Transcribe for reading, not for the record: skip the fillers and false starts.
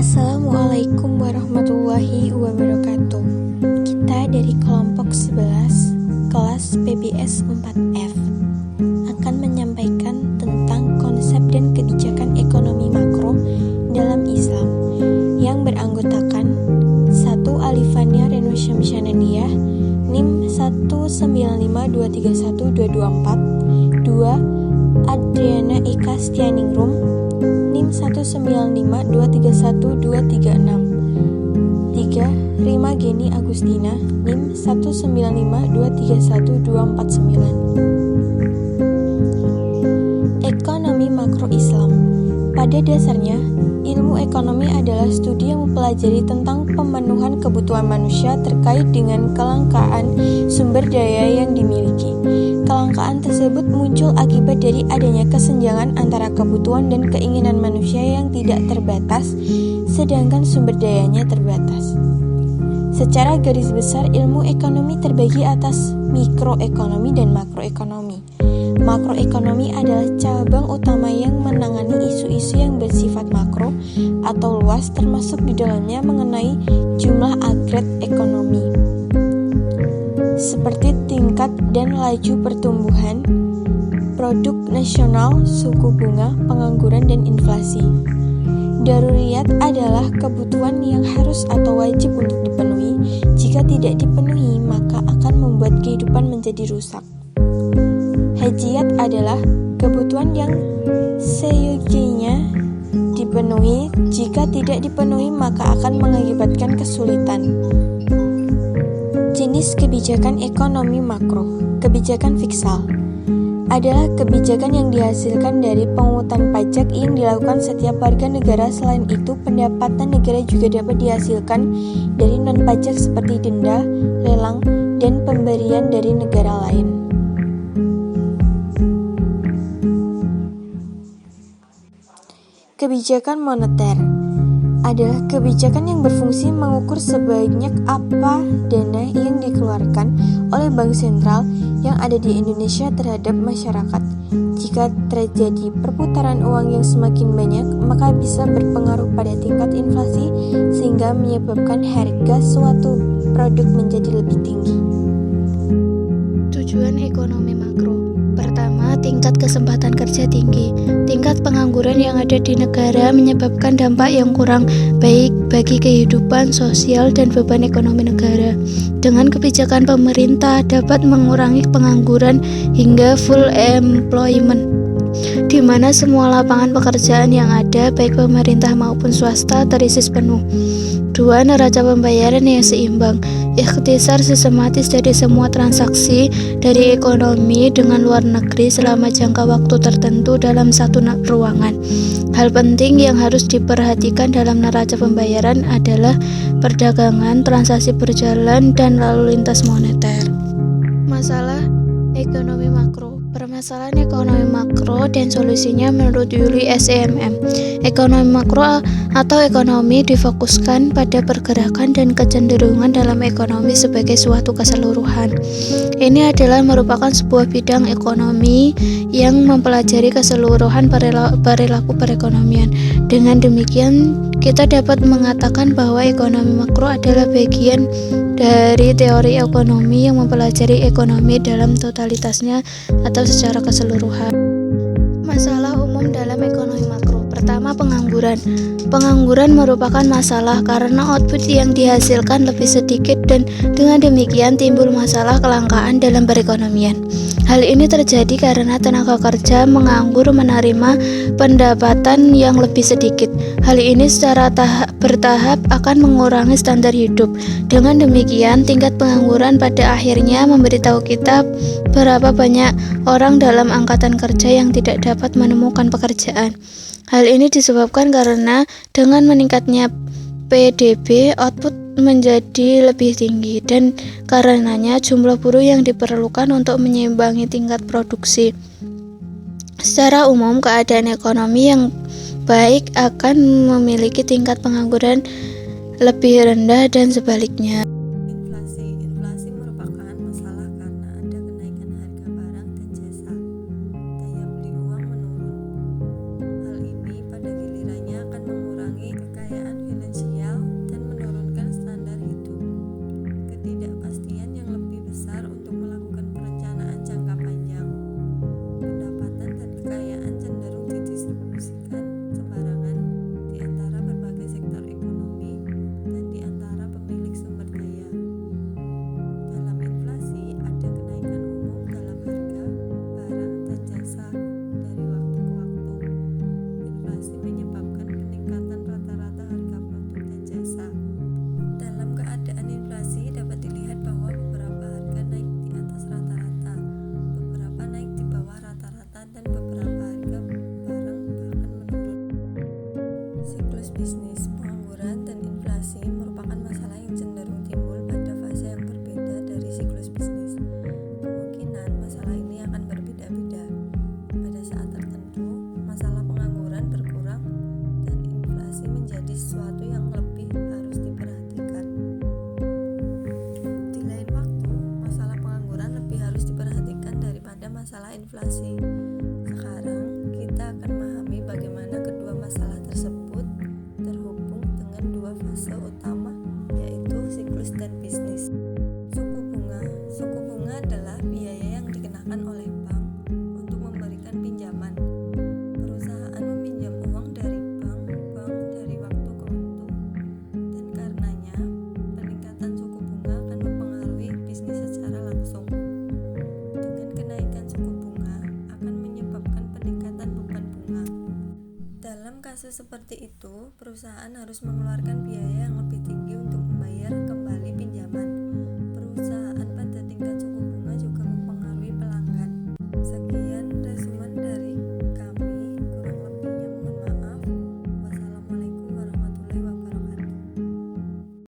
Assalamualaikum warahmatullahi wabarakatuh. Kita dari kelompok 11 kelas PBS 4F akan menyampaikan tentang konsep dan kebijakan ekonomi makro dalam Islam yang beranggotakan 1. Alifania Renu Syamsianandiyah NIM 195231224, 2. Adriana Ika Stianingrum NIM 195231236, 3. Rima Geni Agustina NIM 195231249. Ekonomi makro Islam. Pada dasarnya, ilmu ekonomi adalah studi yang mempelajari tentang pemenuhan kebutuhan manusia terkait dengan kelangkaan sumber daya yang dimiliki. Kelangkaan tersebut muncul akibat dari adanya kesenjangan antara kebutuhan dan keinginan manusia yang tidak terbatas, sedangkan sumber dayanya terbatas. Secara garis besar, ilmu ekonomi terbagi atas mikroekonomi dan makroekonomi. Makroekonomi adalah cabang utama yang menangani isu-isu yang bersifat makro atau luas, termasuk di dalamnya mengenai jumlah agregat ekonomi, seperti tingkat dan laju pertumbuhan, produk nasional, suku bunga, pengangguran, dan inflasi. Daruriyat adalah kebutuhan yang harus atau wajib untuk dipenuhi. Jika tidak dipenuhi, maka akan membuat kehidupan menjadi rusak. Hajiyat adalah kebutuhan yang seyogianya dipenuhi. Jika tidak dipenuhi, maka akan mengakibatkan kesulitan. Jenis kebijakan ekonomi makro. Kebijakan fiskal adalah kebijakan yang dihasilkan dari pungutan pajak yang dilakukan setiap warga negara. Selain itu, pendapatan negara juga dapat dihasilkan dari non-pajak seperti denda, lelang, dan pemberian dari negara lain. Kebijakan moneter adalah kebijakan yang berfungsi mengukur sebanyak apa dana yang dikeluarkan oleh bank sentral yang ada di Indonesia terhadap masyarakat. Jika terjadi perputaran uang yang semakin banyak, maka bisa berpengaruh pada tingkat inflasi sehingga menyebabkan harga suatu produk menjadi lebih tinggi. Tujuan ekonomi makro. Pertama, tingkat kesempatan kerja tinggi. Tingkat pengangguran yang ada di negara menyebabkan dampak yang kurang baik bagi kehidupan sosial dan beban ekonomi negara. Dengan kebijakan pemerintah dapat mengurangi pengangguran hingga full employment, di mana semua lapangan pekerjaan yang ada, baik pemerintah maupun swasta, terisi penuh. 2. Neraca pembayaran yang seimbang. Ikhtisar sistematis dari semua transaksi dari ekonomi dengan luar negeri selama jangka waktu tertentu dalam satu ruangan. Hal penting yang harus diperhatikan dalam neraca pembayaran adalah perdagangan, transaksi berjalan, dan lalu lintas moneter. Masalah ekonomi makro. Permasalahan ekonomi makro dan solusinya menurut Yuli SEMM. Ekonomi makro atau ekonomi difokuskan pada pergerakan dan kecenderungan dalam ekonomi sebagai suatu keseluruhan. Ini adalah merupakan sebuah bidang ekonomi yang mempelajari keseluruhan perilaku perekonomian. Dengan demikian, kita dapat mengatakan bahwa ekonomi makro adalah bagian dari teori ekonomi yang mempelajari ekonomi dalam totalitasnya atau secara keseluruhan. Masalah umum dalam ekonomi makro. Pertama, pengangguran. Pengangguran merupakan masalah karena output yang dihasilkan lebih sedikit dan dengan demikian timbul masalah kelangkaan dalam perekonomian. Hal ini terjadi karena tenaga kerja menganggur menerima pendapatan yang lebih sedikit. Hal ini secara bertahap akan mengurangi standar hidup. Dengan demikian, tingkat pengangguran pada akhirnya memberitahu kita berapa banyak orang dalam angkatan kerja yang tidak dapat menemukan pekerjaan. Hal ini disebabkan karena dengan meningkatnya PDB, output menjadi lebih tinggi dan karenanya jumlah buruh yang diperlukan untuk menyeimbangi tingkat produksi. Secara umum, keadaan ekonomi yang baik akan memiliki tingkat pengangguran lebih rendah dan sebaliknya. Inflasi merupakan masalah karena ada kenaikan harga barang dan jasa. Daya beli uang menurun. Hal ini pada gilirannya akan mengurangi kekayaan siklus bisnis, pengangguran, dan inflasi merupakan masalah yang cenderung timbul pada fase yang berbeda dari siklus bisnis. Kemungkinan masalah ini akan berbeda-beda. Pada saat tertentu, masalah pengangguran berkurang dan inflasi menjadi sesuatu yang lebih harus diperhatikan. Di lain waktu, masalah pengangguran lebih harus diperhatikan daripada masalah inflasi. Sekarang, kita akan memahami bagaimana kedua masalah tersebut terhubung dengan dua fase utama, yaitu siklus dan bisnis. Suku bunga adalah biaya yang dikenakan oleh bank untuk memberikan pinjaman. Perusahaan meminjam uang dari bank dari waktu ke waktu, dan karenanya peningkatan suku bunga akan mempengaruhi bisnis secara langsung. Dengan kenaikan suku bunga akan menyebabkan peningkatan beban bunga. Dalam kasus seperti itu, perusahaan harus mengeluarkan biaya yang lebih tinggi